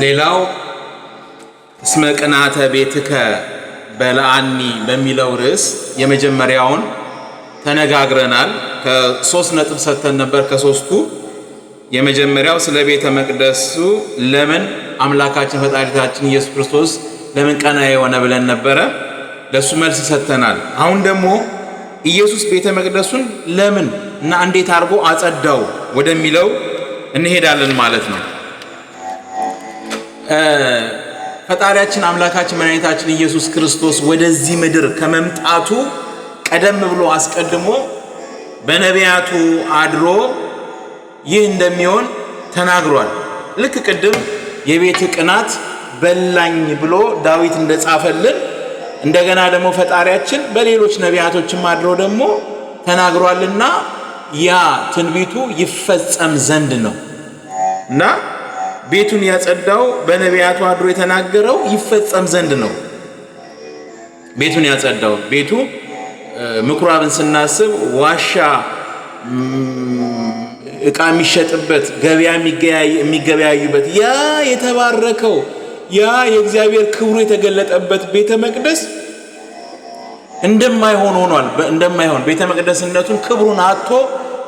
ሌላው እስመ ቅንዓተ ቤትከ በልዓኒ በሚለው ርዕስ የመጀመሪያውን ተነጋግረናል። ከ3 ነጥብ ሰጥተን ነበር። ከ3ቱ የመጀመሪያው ስለ ቤተ መቅደሱ ለምን አምላካችን ፈጣሪታችን ኢየሱስ ክርስቶስ ለምን ቀናኢ የሆነ ብለን ነበረ። ለሱ መልስ ሰጥተናል። አሁን ደግሞ ኢየሱስ ቤተ መቅደሱን ለምን እና እንዴት አድርጎ አጸዳው ወደሚለው እንሄዳለን ማለት ነው። ፈጣሪያችን አምላካችን መድኃኒታችን ኢየሱስ ክርስቶስ ወደዚህ ምድር ከመምጣቱ ቀደም ብሎ አስቀድሞ በነቢያቱ አድሮ ይህ እንደሚሆን ተናግሯል። ልክ ቅድም የቤት ቅናት በላኝ ብሎ ዳዊት እንደጻፈልን እንደገና ደግሞ ፈጣሪያችን በሌሎች ነቢያቶችም አድሮ ደግሞ ተናግሯልና ያ ትንቢቱ ይፈጸም ዘንድ ነው እና ቤቱን ያጸዳው በነቢያቱ አድሮ የተናገረው ይፈጸም ዘንድ ነው። ቤቱን ያጸዳው ቤቱ ምኩራብን ስናስብ ዋሻ ዕቃ የሚሸጥበት ገበያ የሚገበያዩበት ያ የተባረከው ያ የእግዚአብሔር ክብሩ የተገለጠበት ቤተ መቅደስ እንደማይሆን ሆኗል። እንደማይሆን ቤተ መቅደስነቱን ክብሩን አጥቶ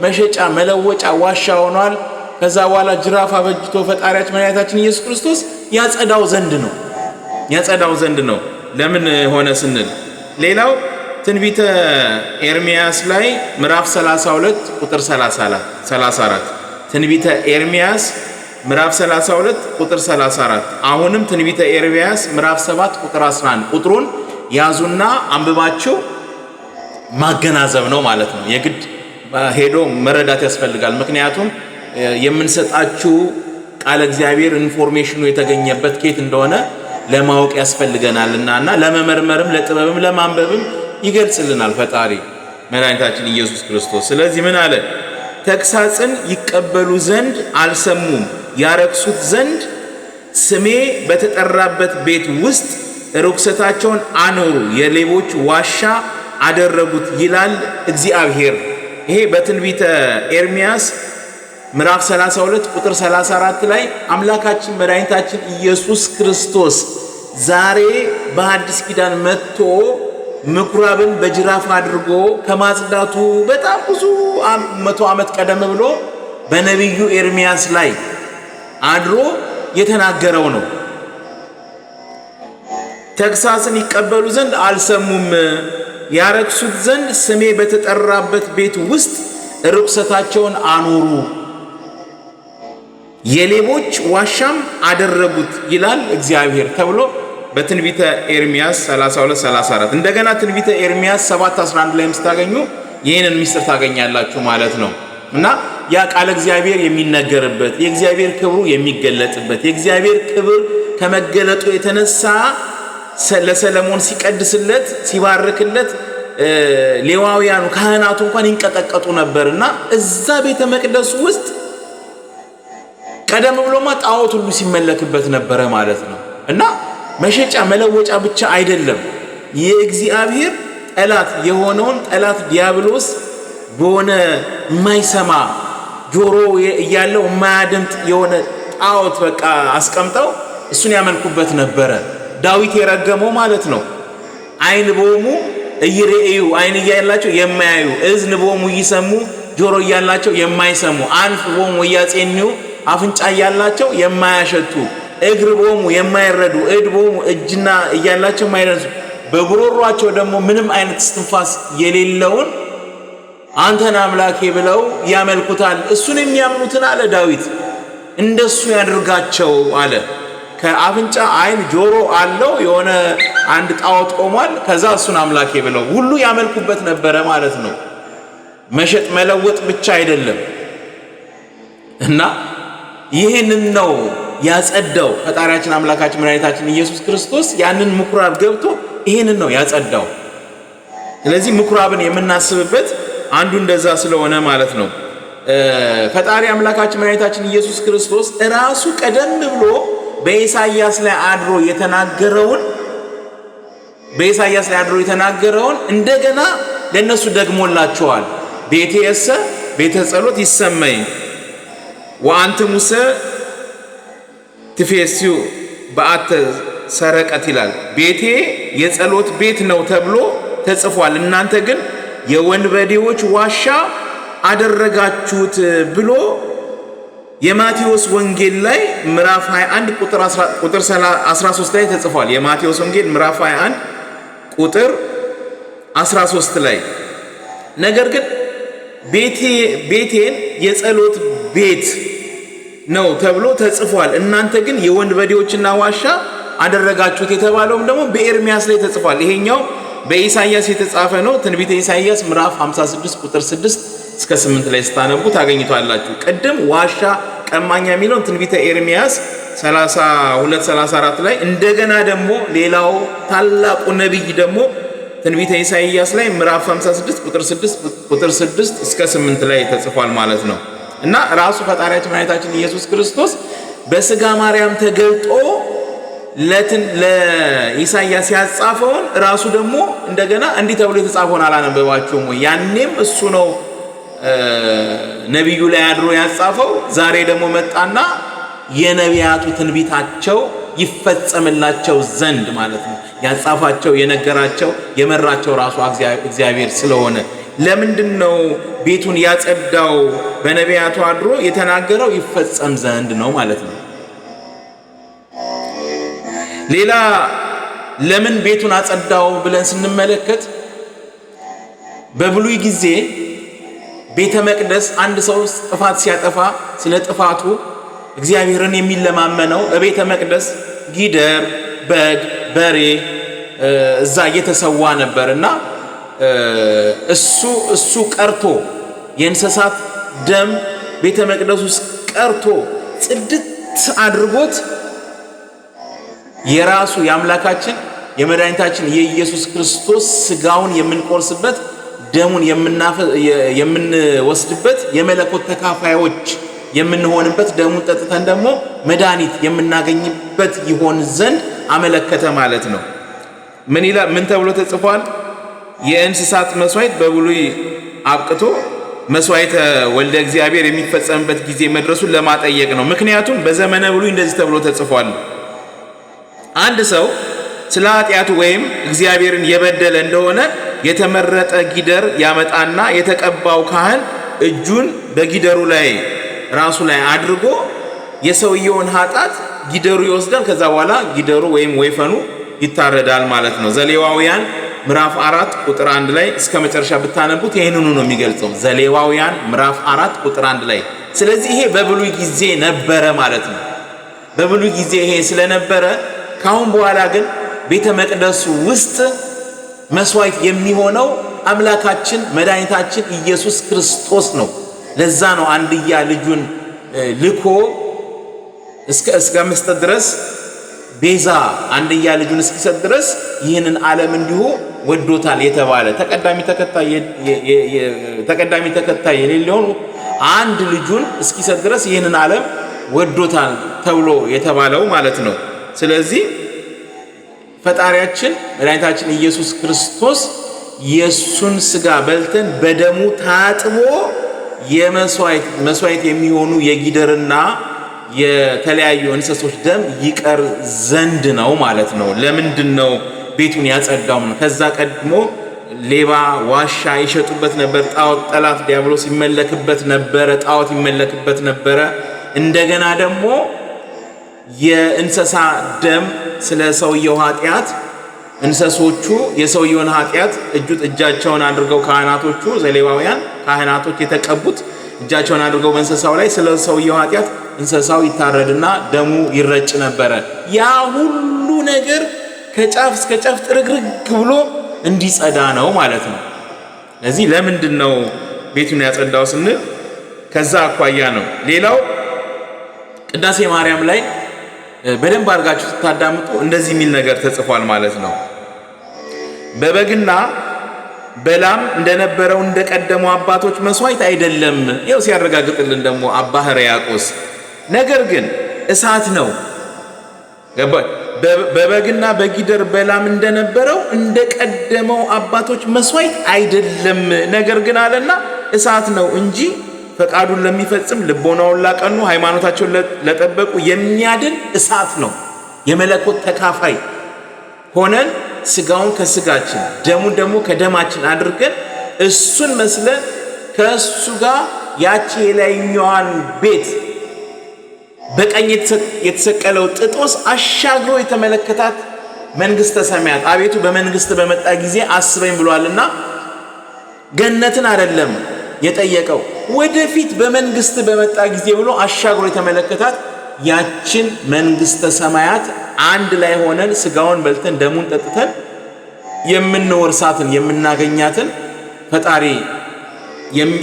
መሸጫ መለወጫ ዋሻ ሆኗል። ከዛ በኋላ ጅራፍ አበጅቶ ፈጣሪያችን መድኃኒታችን ኢየሱስ ክርስቶስ ያጸዳው ዘንድ ነው። ለምን ሆነ ስንል ሌላው ትንቢተ ኤርምያስ ላይ ምዕራፍ 32 ቁጥር 34 ትንቢተ ኤርምያስ ምዕራፍ 32 ቁጥር 34 አሁንም ትንቢተ ኤርምያስ ምዕራፍ 7 ቁጥር 11 ቁጥሩን ያዙና አንብባችሁ ማገናዘብ ነው ማለት ነው። የግድ ሄዶ መረዳት ያስፈልጋል። ምክንያቱም የምንሰጣችሁ ቃል እግዚአብሔር ኢንፎርሜሽኑ የተገኘበት ኬት እንደሆነ ለማወቅ ያስፈልገናልና እና ለመመርመርም ለጥበብም ለማንበብም ይገልጽልናል ፈጣሪ መድኃኒታችን ኢየሱስ ክርስቶስ። ስለዚህ ምን አለ? ተግሳጽን ይቀበሉ ዘንድ አልሰሙም፣ ያረክሱት ዘንድ ስሜ በተጠራበት ቤት ውስጥ ርኩሰታቸውን አኖሩ፣ የሌቦች ዋሻ አደረጉት ይላል እግዚአብሔር። ይሄ በትንቢተ ኤርምያስ ምዕራፍ 32 ቁጥር 34 ላይ አምላካችን መድኃኒታችን ኢየሱስ ክርስቶስ ዛሬ በአዲስ ኪዳን መጥቶ ምኩራብን በጅራፍ አድርጎ ከማጽዳቱ በጣም ብዙ 100 ዓመት ቀደም ብሎ በነቢዩ ኤርምያስ ላይ አድሮ የተናገረው ነው። ተግሳጽን ይቀበሉ ዘንድ አልሰሙም፣ ያረክሱት ዘንድ ስሜ በተጠራበት ቤት ውስጥ ርኩሰታቸውን አኖሩ፣ የሌቦች ዋሻም አደረጉት ይላል እግዚአብሔር ተብሎ በትንቢተ ኤርምያስ 32-34 እንደገና ትንቢተ ኤርምያስ 7:11 ላይም ስታገኙ ይህንን ምስጢር ታገኛላችሁ ማለት ነው። እና ያ ቃል እግዚአብሔር የሚነገርበት የእግዚአብሔር ክብሩ የሚገለጥበት የእግዚአብሔር ክብር ከመገለጡ የተነሳ ለሰለሞን ሲቀድስለት ሲባርክለት ሌዋውያኑ ካህናቱ እንኳን ይንቀጠቀጡ ነበርና እዛ ቤተ መቅደሱ ውስጥ ቀደም ብሎማ ጣዖት ሁሉ ሲመለክበት ነበረ ማለት ነው። እና መሸጫ መለወጫ ብቻ አይደለም፣ የእግዚአብሔር ጠላት የሆነውን ጠላት ዲያብሎስ በሆነ የማይሰማ ጆሮ እያለው የማያደምጥ የሆነ ጣዖት በቃ አስቀምጠው እሱን ያመልኩበት ነበረ። ዳዊት የረገመው ማለት ነው። አይን ቦሙ እይሬዩ አይን እያላቸው የማያዩ፣ እዝን ቦሙ ይሰሙ ጆሮ እያላቸው የማይሰሙ፣ አንፍ ቦሙ እያጼኒው አፍንጫ እያላቸው የማያሸቱ፣ እግር ቦሙ የማይረዱ፣ እድ ቦሙ እጅና እያላቸው የማይደርሱ፣ በጉሮሯቸው ደግሞ ምንም አይነት እስትንፋስ የሌለውን አንተን አምላኬ ብለው ያመልኩታል። እሱን የሚያምኑትን አለ ዳዊት እንደሱ ያድርጋቸው አለ። ከአፍንጫ አይን ጆሮ አለው የሆነ አንድ ጣዖት ቆሟል። ከዛ እሱን አምላኬ ብለው ሁሉ ያመልኩበት ነበረ ማለት ነው። መሸጥ መለወጥ ብቻ አይደለም። እና ይህንን ነው ያጸዳው ፈጣሪያችን አምላካችን መድኃኒታችን ኢየሱስ ክርስቶስ ያንን ምኩራብ ገብቶ ይህንን ነው ያጸዳው። ስለዚህ ምኩራብን የምናስብበት አንዱ እንደዛ ስለሆነ ማለት ነው። ፈጣሪ አምላካችን መድኃኒታችን ኢየሱስ ክርስቶስ ራሱ ቀደም ብሎ በኢሳይያስ ላይ አድሮ የተናገረውን እንደገና ለነሱ ደግሞላቸዋል። ቤቴሰ ቤተ ጸሎት ይሰመይ ወአንትሙሰ ትፌሲዩ በአተ ሰረቀት ይላል። ቤቴ የጸሎት ቤት ነው ተብሎ ተጽፏል፣ እናንተ ግን የወንበዴዎች ዋሻ አደረጋችሁት ብሎ የማቴዎስ ወንጌል ላይ ምዕራፍ 21 ቁጥር 13 ላይ ተጽፏል። የማቴዎስ ወንጌል ምዕራፍ 21 ቁጥር 13 ላይ ነገር ግን ቤቴን የጸሎት ቤት ነው ተብሎ ተጽፏል፣ እናንተ ግን የወንበዴዎችና ዋሻ አደረጋችሁት የተባለውም ደግሞ በኤርሚያስ ላይ ተጽፏል። ይሄኛው በኢሳይያስ የተጻፈ ነው። ትንቢተ ኢሳይያስ ምዕራፍ 56 ቁጥር 6 እስከ 8 ላይ ስታነቡ ታገኙታላችሁ። ቅድም ዋሻ ቀማኛ የሚለውን ትንቢተ ኤርሚያስ 32-34 ላይ እንደገና ደግሞ ሌላው ታላቁ ነብይ ደግሞ ትንቢተ ኢሳይያስ ላይ ምዕራፍ 56 ቁጥር 6 እስከ 8 ላይ ተጽፏል ማለት ነው። እና ራሱ ፈጣሪያችን መድኃኒታችን ኢየሱስ ክርስቶስ በስጋ ማርያም ተገልጦ ለኢሳይያስ ያጻፈውን ራሱ ደግሞ እንደገና እንዲህ ተብሎ የተጻፈውን አላነበባችሁም ወይ? ያኔም እሱ ነው ነብዩ ላይ አድሮ ያጻፈው። ዛሬ ደግሞ መጣና የነቢያቱ ትንቢታቸው ይፈጸምላቸው ዘንድ ማለት ነው ያጻፋቸው፣ የነገራቸው፣ የመራቸው ራሱ እግዚአብሔር ስለሆነ ለምንድነው ቤቱን ያጸዳው? በነቢያቱ አድሮ የተናገረው ይፈጸም ዘንድ ነው ማለት ነው። ሌላ ለምን ቤቱን አጸዳው ብለን ስንመለከት በብሉይ ጊዜ ቤተ መቅደስ አንድ ሰው ጥፋት ሲያጠፋ ስለ ጥፋቱ እግዚአብሔርን የሚለማመነው በቤተ መቅደስ ጊደር፣ በግ፣ በሬ እዛ እየተሰዋ ነበርና እሱ ቀርቶ የእንስሳት ደም ቤተ መቅደስ ውስጥ ቀርቶ ጽድት አድርጎት የራሱ የአምላካችን የመድኃኒታችን የኢየሱስ ክርስቶስ ስጋውን የምንቆርስበት ደሙን የምንወስድበት የመለኮት ተካፋዮች የምንሆንበት ደሙን ጠጥተን ደግሞ መድኃኒት የምናገኝበት ይሆን ዘንድ አመለከተ ማለት ነው። ምን ተብሎ ተጽፏል? የእንስሳት መስዋዕት በብሉይ አብቅቶ መስዋዕተ ወልደ እግዚአብሔር የሚፈጸምበት ጊዜ መድረሱን ለማጠየቅ ነው። ምክንያቱም በዘመነ ብሉይ እንደዚህ ተብሎ ተጽፏል። አንድ ሰው ስለ ኃጢአቱ ወይም እግዚአብሔርን የበደለ እንደሆነ የተመረጠ ጊደር ያመጣና የተቀባው ካህን እጁን በጊደሩ ላይ ራሱ ላይ አድርጎ የሰውየውን ኃጢአት ጊደሩ ይወስዳል። ከዛ በኋላ ጊደሩ ወይም ወይፈኑ ይታረዳል ማለት ነው። ዘሌዋውያን ምዕራፍ 4 ቁጥር 1 ላይ እስከ መጨረሻ ብታነቡት ይሄንኑ ነው የሚገልጸው። ዘሌዋውያን ምዕራፍ 4 ቁጥር 1 ላይ። ስለዚህ ይሄ በብሉይ ጊዜ ነበረ ማለት ነው። በብሉይ ጊዜ ይሄ ስለነበረ ካሁን በኋላ ግን ቤተ መቅደሱ ውስጥ መስዋዕት የሚሆነው አምላካችን መድኃኒታችን ኢየሱስ ክርስቶስ ነው። ለዛ ነው አንድያ ልጁን ልኮ እስከ መስጠት ድረስ ቤዛ አንድያ ልጁን እስኪሰጥ ድረስ ይህንን ዓለም እንዲሁ ወዶታል የተባለ ተቀዳሚ ተከታይ የሌለውን አንድ ልጁን እስኪሰጥ ድረስ ይህንን ዓለም ወዶታል ተብሎ የተባለው ማለት ነው። ስለዚህ ፈጣሪያችን መድኃኒታችን ኢየሱስ ክርስቶስ የሱን ስጋ በልተን በደሙ ታጥቦ መስዋዕት የሚሆኑ የጊደርና የተለያዩ እንስሶች ደም ይቀር ዘንድ ነው ማለት ነው። ለምንድን ነው ቤቱን ያጸዳው? ከዛ ቀድሞ ሌባ ዋሻ ይሸጡበት ነበር። ጣዖት ጠላት ዲያብሎስ ይመለክበት ነበረ፣ ጣዖት ይመለክበት ነበረ። እንደገና ደግሞ የእንስሳ ደም ስለ ሰውየው ኃጢአት እንስሶቹ የሰውየውን ኃጢአት እጃቸውን አድርገው ካህናቶቹ ዘሌዋውያን ካህናቶች የተቀቡት እጃቸውን አድርገው በእንስሳው ላይ ስለ ሰውየው ኃጢአት እንስሳው ይታረድና ደሙ ይረጭ ነበረ። ያ ሁሉ ነገር ከጫፍ እስከ ጫፍ ጥርግርግ ብሎ እንዲጸዳ ነው ማለት ነው። ስለዚህ ለምንድን ነው ቤቱን ያጸዳው ስንል ከዛ አኳያ ነው። ሌላው ቅዳሴ ማርያም ላይ በደንብ አድርጋችሁ ስታዳምጡ እንደዚህ የሚል ነገር ተጽፏል ማለት ነው። በበግና በላም እንደነበረው እንደቀደሙ አባቶች መስዋዕት አይደለም። ይኸው ሲያረጋግጥልን ደግሞ አባ ሕርያቆስ ነገር ግን እሳት ነው። በበግና በጊደር በላም እንደነበረው እንደቀደመው አባቶች መስዋዕት አይደለም። ነገር ግን አለና እሳት ነው እንጂ ፈቃዱን ለሚፈጽም ልቦናውን ላቀኑ ሃይማኖታቸውን ለጠበቁ የሚያድን እሳት ነው። የመለኮት ተካፋይ ሆነን ስጋውን ከስጋችን ደሙን ደግሞ ከደማችን አድርገን እሱን መስለን ከእሱ ጋር ያቺ የላይኛዋን ቤት በቀኝ የተሰቀለው ጥጦስ አሻግሮ የተመለከታት መንግስተ ሰማያት አቤቱ በመንግስት በመጣ ጊዜ አስበኝ ብሏልና ገነትን አይደለም የጠየቀው ወደፊት በመንግስት በመጣ ጊዜ ብሎ አሻግሮ የተመለከታት ያችን መንግስተ ሰማያት አንድ ላይ ሆነን ስጋውን በልተን ደሙን ጠጥተን የምንወርሳትን የምናገኛትን ፈጣሪ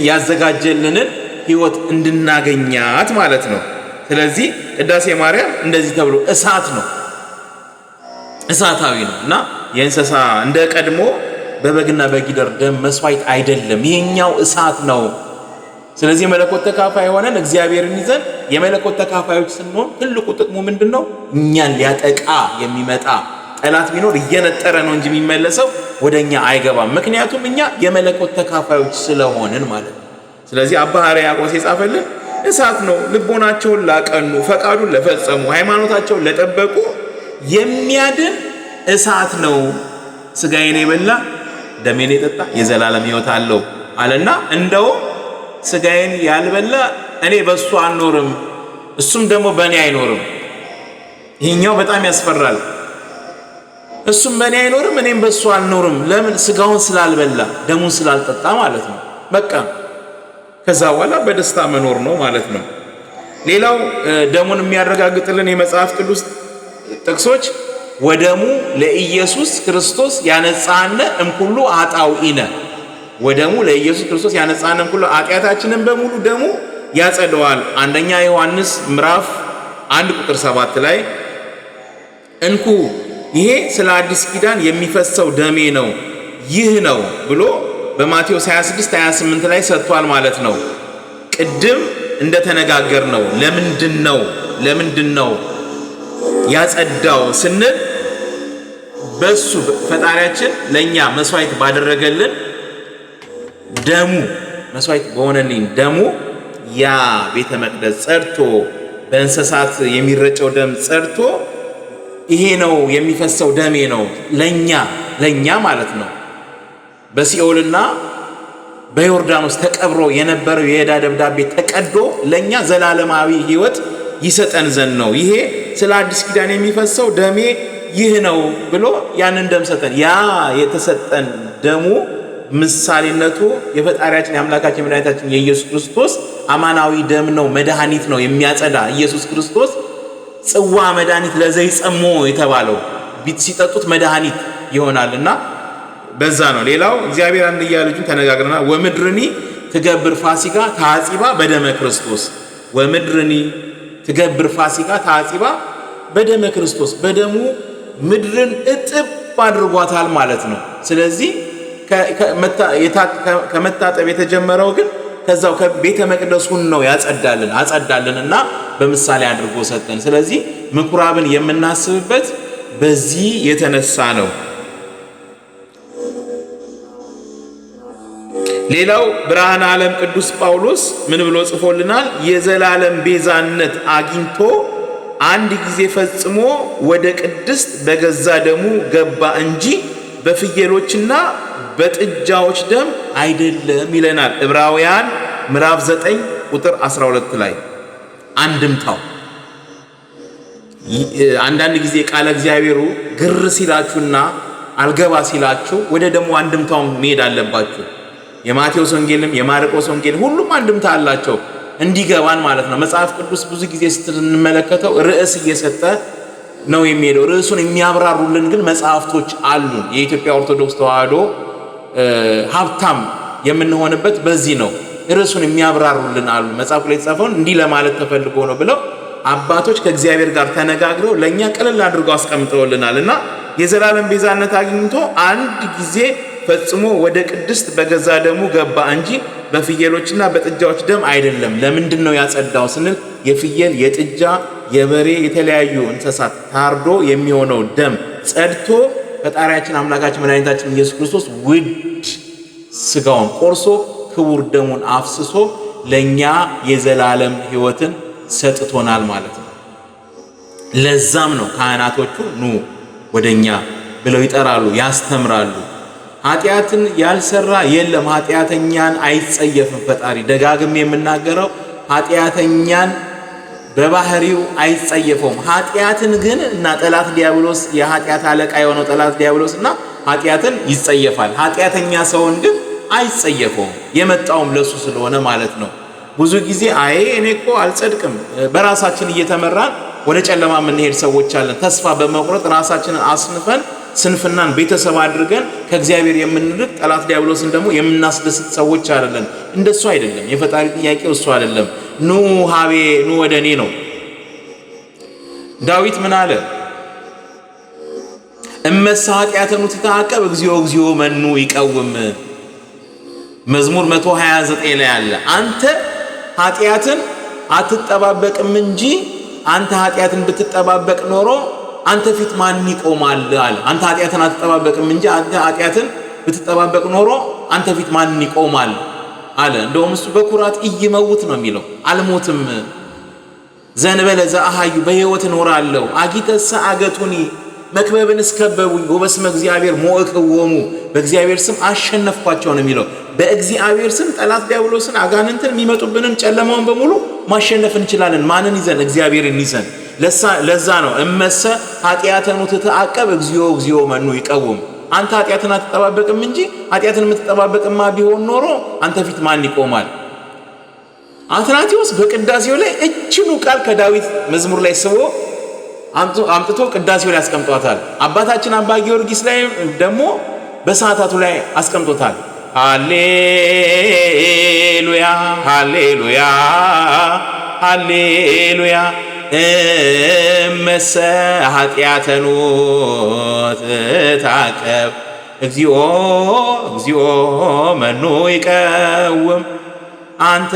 ያዘጋጀልንን ህይወት እንድናገኛት ማለት ነው። ስለዚህ ቅዳሴ ማርያም እንደዚህ ተብሎ እሳት ነው፣ እሳታዊ ነው እና የእንስሳ እንደ ቀድሞ በበግና በጊደር ደም መስዋዕት አይደለም፣ ይሄኛው እሳት ነው። ስለዚህ መለኮት ተካፋይ ሆነን እግዚአብሔርን ይዘን የመለኮት ተካፋዮች ስንሆን ትልቁ ጥቅሙ ምንድነው? እኛን ሊያጠቃ የሚመጣ ጠላት ቢኖር እየነጠረ ነው እንጂ የሚመለሰው ወደኛ አይገባም። ምክንያቱም እኛ የመለኮት ተካፋዮች ስለሆንን ማለት ነው። ስለዚህ አባ ሕርያቆስ የጻፈልን እሳት ነው፣ ልቦናቸውን ላቀኑ ፈቃዱን ለፈጸሙ ሃይማኖታቸውን ለጠበቁ የሚያድን እሳት ነው። ስጋዬን የበላ ደሜን የጠጣ የዘላለም ሕይወት አለው አለና እንደው ስጋዬን ያልበላ እኔ በሱ አልኖርም እሱም ደግሞ በእኔ አይኖርም። ይሄኛው በጣም ያስፈራል። እሱም በእኔ አይኖርም እኔም በሱ አልኖርም። ለምን? ስጋውን ስላልበላ ደሙን ስላልጠጣ ማለት ነው። በቃ ከዛ በኋላ በደስታ መኖር ነው ማለት ነው። ሌላው ደሙን የሚያረጋግጥልን የመጽሐፍ ቅዱስ ጥቅሶች ወደሙ ለኢየሱስ ክርስቶስ ያነጻነ እምኩሉ ኃጣውኢነ፣ ወደሙ ለኢየሱስ ክርስቶስ ያነጻነ እምኩሉ ኃጢአታችንን በሙሉ ደሙ ያጸደዋል። አንደኛ ዮሐንስ ምዕራፍ 1 ቁጥር 7 ላይ እንኩ ይሄ ስለ አዲስ ኪዳን የሚፈሰው ደሜ ነው ይህ ነው ብሎ በማቴዎስ 26:28 ላይ ሰጥቷል ማለት ነው። ቅድም እንደተነጋገር ነው ለምንድነው ያጸዳው ስንል በሱ ፈጣሪያችን ለኛ መስዋዕት ባደረገልን ደሙ መስዋዕት በሆነልን ደሙ ያ ቤተ መቅደስ ጸድቶ በእንስሳት የሚረጨው ደም ጸድቶ ይሄ ነው የሚፈሰው ደሜ ነው ለኛ ማለት ነው። በሲኦልና በዮርዳኖስ ተቀብሮ የነበረው የዕዳ ደብዳቤ ተቀዶ ለኛ ዘላለማዊ ሕይወት ይሰጠን ዘንድ ነው። ይሄ ስለ አዲስ ኪዳን የሚፈሰው ደሜ ይህ ነው ብሎ ያንን ደም ሰጠን። ያ የተሰጠን ደሙ ምሳሌነቱ የፈጣሪያችን የአምላካችን የመድኃኒታችን የኢየሱስ ክርስቶስ አማናዊ ደም ነው፣ መድኃኒት ነው የሚያጸዳ። ኢየሱስ ክርስቶስ ጽዋ መድኃኒት ለዘይጸሞ የተባለው ሲጠጡት መድኃኒት ይሆናልና በዛ ነው። ሌላው እግዚአብሔር አንድያ ልጁን ተነጋግረናል። ወምድርኒ ትገብር ፋሲካ ታጺባ በደመ ክርስቶስ፣ ወምድርኒ ትገብር ፋሲካ ታጺባ በደመ ክርስቶስ፣ በደሙ ምድርን እጥብ አድርጓታል ማለት ነው። ስለዚህ ከመታጠብ የተጀመረው ግን ከዛው ከቤተ መቅደሱን ነው አጸዳልንና በምሳሌ አድርጎ ሰጠን። ስለዚህ ምኩራብን የምናስብበት በዚህ የተነሳ ነው። ሌላው ብርሃነ ዓለም ቅዱስ ጳውሎስ ምን ብሎ ጽፎልናል? የዘላለም ቤዛነት አግኝቶ አንድ ጊዜ ፈጽሞ ወደ ቅድስት በገዛ ደሙ ገባ እንጂ በፍየሎችና በጥጃዎች ደም አይደለም ይለናል። ዕብራውያን ምዕራፍ 9 ቁጥር 12 ላይ አንድምታው አንዳንድ ጊዜ ቃለ እግዚአብሔሩ ግር ሲላችሁና አልገባ ሲላችሁ ወደ ደሙ አንድምታው መሄድ አለባችሁ። የማቴዎስ ወንጌልም የማርቆስ ወንጌል ሁሉም አንድምታ አላቸው እንዲገባን ማለት ነው። መጽሐፍ ቅዱስ ብዙ ጊዜ ስትመለከተው ርዕስ እየሰጠ ነው የሚሄደው። ርዕሱን የሚያብራሩልን ግን መጽሐፍቶች አሉን። የኢትዮጵያ ኦርቶዶክስ ተዋሕዶ ሀብታም የምንሆንበት በዚህ ነው። ርዕሱን የሚያብራሩልን አሉ። መጽሐፉ ላይ የተጻፈውን እንዲህ ለማለት ተፈልጎ ነው ብለው አባቶች ከእግዚአብሔር ጋር ተነጋግረው ለኛ ቀለል አድርገው አስቀምጠውልናል እና የዘላለም ቤዛነት አግኝቶ አንድ ጊዜ ፈጽሞ ወደ ቅድስት በገዛ ደሙ ገባ እንጂ በፍየሎችና በጥጃዎች ደም አይደለም። ለምንድን ነው ያጸዳው ስንል የፍየል የጥጃ የበሬ የተለያዩ እንስሳት ታርዶ የሚሆነው ደም ጸድቶ ፈጣሪያችን አምላካችን መድኃኒታችን ኢየሱስ ክርስቶስ ውድ ስጋውን ቆርሶ ክቡር ደሙን አፍስሶ ለኛ የዘላለም ሕይወትን ሰጥቶናል ማለት ነው። ለዛም ነው ካህናቶቹ ኑ ወደኛ ብለው ይጠራሉ፣ ያስተምራሉ። ኃጢአትን ያልሰራ የለም፣ ኃጢአተኛን አይጸየፍም ፈጣሪ። ደጋግም የምናገረው ኃጢአተኛን በባህሪው አይጸየፈውም። ኃጢአትን ግን እና ጠላት ዲያብሎስ የኃጢአት አለቃ የሆነው ጠላት ዲያብሎስና ኃጢአትን ይጸየፋል። ኃጢአተኛ ሰውን ግን አይጸየፈውም። የመጣውም ለሱ ስለሆነ ማለት ነው። ብዙ ጊዜ እኔ እኮ አልጸድቅም በራሳችን እየተመራን ወደ ጨለማ የምንሄድ ሰዎች አለን። ተስፋ በመቁረጥ ራሳችንን አስንፈን ስንፍናን ቤተሰብ አድርገን ከእግዚአብሔር የምንርቅ ጠላት ዲያብሎስን ደግሞ የምናስደስት ሰዎች አይደለን። እንደሱ አይደለም። የፈጣሪ ጥያቄው እሱ አይደለም። ኑ ሀቤ ኑ ወደ እኔ ነው። ዳዊት ምን አለ? እመሰ ኃጢአተኑ ትተዓቀብ እግዚኦ እግዚኦ መኑ ይቀውም። መዝሙር 129 ላይ አለ። አንተ ኃጢአትን አትጠባበቅም እንጂ አንተ ኃጢአትን ብትጠባበቅ ኖሮ አንተ ፊት ማን ይቆማል አለ። አንተ ኃጢአትን አትጠባበቅም እንጂ አንተ ኃጢአትን ብትጠባበቅ ኖሮ አንተ ፊት ማን ይቆማል አለ። እንደውም እሱ በኩራት ኢይመውት ነው የሚለው፣ አልሞትም። ዘንበለ ዘአሃዩ በሕይወት እኖራለሁ። አጊተሰ አገቱኒ መክበብን እስከበቡኝ ወበስመ እግዚአብሔር ሞእክዎሙ በእግዚአብሔር ስም አሸነፍኳቸው ነው የሚለው። በእግዚአብሔር ስም ጠላት ዲያብሎስን አጋንንትን የሚመጡብንን ጨለማውን በሙሉ ማሸነፍ እንችላለን። ማንን ይዘን? እግዚአብሔርን ይዘን። ለዛ ነው እመሰ ኃጢአተኑ ትተዓቀብ እግዚኦ እግዚኦ መኑ ይቀውም። አንተ ኃጢአትን አትጠባበቅም እንጂ ኃጢአትን የምትጠባበቅማ ቢሆን ኖሮ አንተ ፊት ማን ይቆማል? አትናቴዎስ በቅዳሴው ላይ እችኑ ቃል ከዳዊት መዝሙር ላይ ስቦ አምጥቶ ቅዳሴው ላይ አስቀምጧታል። አባታችን አባ ጊዮርጊስ ላይ ደግሞ በሰዓታቱ ላይ አስቀምጦታል። ሃሌሉያ ሃሌሉያ ሃሌሉያ እመሰ ኃጢአተኑ ትተዓቀብ እግዚኦ እግዚኦ መኑ ይቀውም። አንተ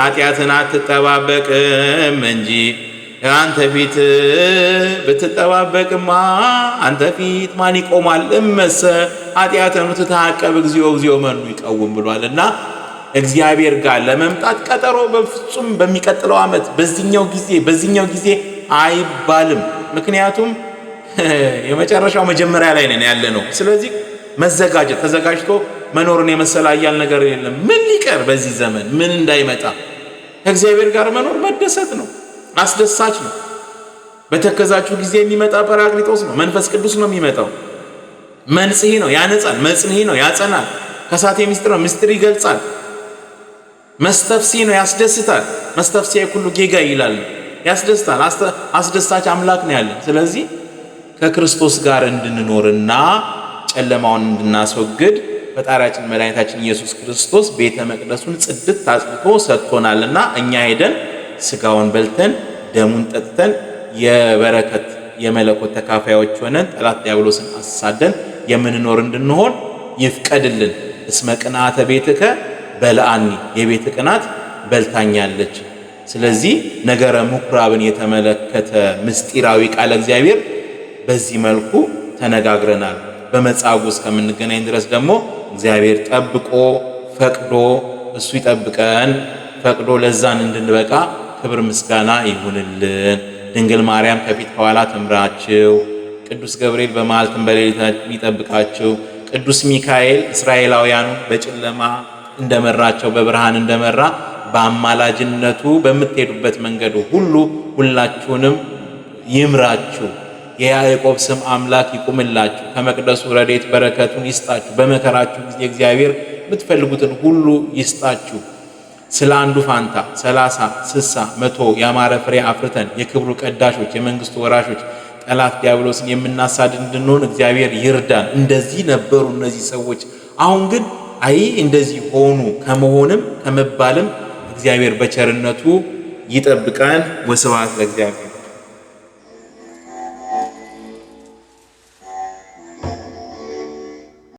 ኃጢአትን አትጠባበቅም እንጂ አንተ ፊት ብትጠባበቅማ አንተ ፊት ማን ይቆማል? እመሰ ኃጢአተኑ ትተዓቀብ እግዚኦ እግዚኦ መኑ ይቀውም ብሏልና እግዚአብሔር ጋር ለመምጣት ቀጠሮ በፍጹም በሚቀጥለው ዓመት በዚህኛው ጊዜ አይባልም። ምክንያቱም የመጨረሻው መጀመሪያ ላይ ነን ያለ ነው። ስለዚህ መዘጋጀት ተዘጋጅቶ መኖርን የመሰለ አያል ነገር የለም። ምን ሊቀር በዚህ ዘመን ምን እንዳይመጣ ከእግዚአብሔር ጋር መኖር መደሰት ነው፣ አስደሳች ነው። በተከዛችሁ ጊዜ የሚመጣ ጰራቅሊጦስ ነው፣ መንፈስ ቅዱስ ነው የሚመጣው። መንጽሔ ነው፣ ያነጻል። መጽንሔ ነው፣ ያጸናል። ከሳቴ ምስጢር ነው፣ ምስጢር ይገልጻል። መስተፍሲ ነው፣ ያስደስታል። መስተፍሲ ሁሉ ጌጋ ይላል፣ ያስደስታል። አስደሳች አምላክ ነው ያለን። ስለዚህ ከክርስቶስ ጋር እንድንኖርና ጨለማውን እንድናስወግድ ፈጣሪያችን መድኃኒታችን ኢየሱስ ክርስቶስ ቤተ መቅደሱን ጽድት አጽድቶ ሰጥቶናልና እኛ ሄደን ስጋውን በልተን ደሙን ጠጥተን የበረከት የመለኮት ተካፋዮች ሆነን ጠላት ዲያብሎስን አሳደን የምንኖር እንድንሆን ይፍቀድልን። እስመ ቅንዓተ ቤትከ በልዓኒ የቤት ቅናት በልታኛለች። ስለዚህ ነገረ ምኩራብን የተመለከተ ምስጢራዊ ቃለ እግዚአብሔር በዚህ መልኩ ተነጋግረናል። በመጻጉዕ እስከምንገናኝ ድረስ ደግሞ እግዚአብሔር ጠብቆ ፈቅዶ እሱ ይጠብቀን። ፈቅዶ ለዛን እንድንበቃ ክብር ምስጋና ይሁንልን። ድንግል ማርያም ከፊት ከኋላ ትምራችሁ። ቅዱስ ገብርኤል በመዓልትም በሌሊት ይጠብቃችሁ። ቅዱስ ሚካኤል እስራኤላውያኑ በጨለማ እንደመራቸው በብርሃን እንደመራ በአማላጅነቱ በምትሄዱበት መንገዱ ሁሉ ሁላችሁንም ይምራችሁ። የያዕቆብ ስም አምላክ ይቁምላችሁ። ከመቅደሱ ረድኤት በረከቱን ይስጣችሁ። በመከራችሁ ጊዜ እግዚአብሔር የምትፈልጉትን ሁሉ ይስጣችሁ። ስለ አንዱ ፋንታ 30 60 100 ያማረ ፍሬ አፍርተን የክብሩ ቀዳሾች የመንግስቱ ወራሾች ጠላት ዲያብሎስን የምናሳድድ እንድንሆን እግዚአብሔር ይርዳን። እንደዚህ ነበሩ እነዚህ ሰዎች። አሁን ግን እንደዚህ ሆኑ ከመሆንም ከመባልም እግዚአብሔር በቸርነቱ ይጠብቀን። ወስብሐት ለእግዚአብሔር።